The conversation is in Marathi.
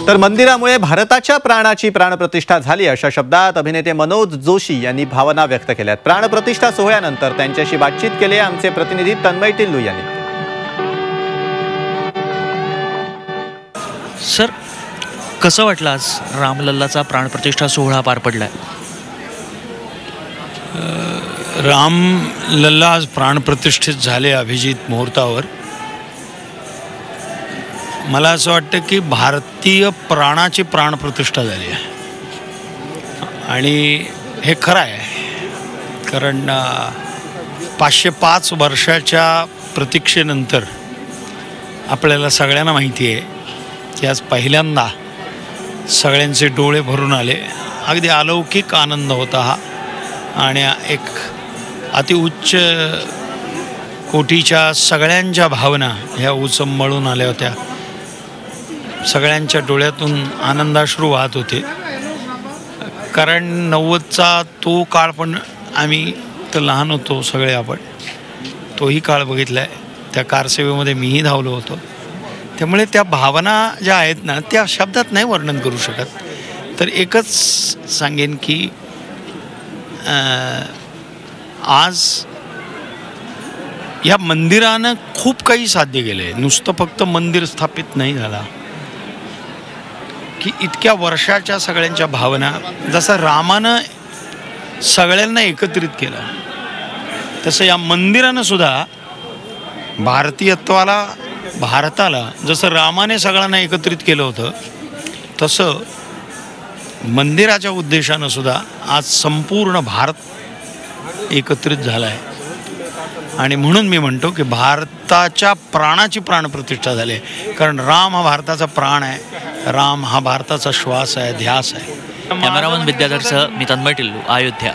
तर मंदिरामुळे भारताच्या प्राणाची प्राणप्रतिष्ठा झाली अशा शब्दात अभिनेते मनोज जोशी यांनी भावना व्यक्त केल्यात। प्राणप्रतिष्ठा सोहळ्यानंतर त्यांच्याशी बातचीत केली आमचे प्रतिनिधी तन्मय टिल्लू यांनी। सर, कसं वाटलं आज रामलल्लाचा प्राणप्रतिष्ठा सोहळा पार पडलाय? रामलल्ला आज प्राणप्रतिष्ठित झाले अभिजित मुहूर्तावर। मला असं वाटतं की भारतीय प्राणाची प्राणप्रतिष्ठा झाली आहे आणि हे खरं आहे, कारण 505 वर्षाच्या प्रतीक्षेनंतर आपल्याला सगळ्यांना माहिती आहे की आज पहिल्यांदा सगळ्यांचे डोळे भरून आले। अगदी अलौकिक आनंद होता हा आणि एक अतिउच्च कोटीच्या सगळ्यांच्या भावना ह्या उचंबळून आल्या होत्या। सगळ्यांच्या डोळ्यातून आनंदाश्रू वाहत होते, कारण 90चा तो काळ पण आम्ही तर लहान होतो सगळे, आपण तोही काळ बघितला आहे। त्या कारसेवेमध्ये मीही धावलो होतो, त्यामुळे त्या भावना ज्या आहेत ना त्या शब्दात नाही वर्णन करू शकत। तर एकच सांगेन की आज या मंदिरानं खूप काही साध्य केलं आहे। नुसतं फक्त मंदिर स्थापित नाही झाला की इतक्या वर्षाच्या सगळ्यांच्या भावना, जसं रामानं सगळ्यांना एकत्रित केलं तसं या मंदिरानं सुद्धा भारतीयत्वाला, भारताला जसं रामाने सगळ्यांना एकत्रित केलं होतं तसं मंदिराच्या उद्देशानं सुद्धा आज संपूर्ण भारत एकत्रित झाला आहे। आणि म्हणून मी म्हणतो की भारताच्या प्राणाची प्राणप्रतिष्ठा झाली आहे, कारण राम हा भारताचा प्राण आहे, राम हा भारताचा श्वास आहे, ध्यास आहे। कॅमेरामन विद्याधरसह मी तन्मय टिल्लू, अयोध्या।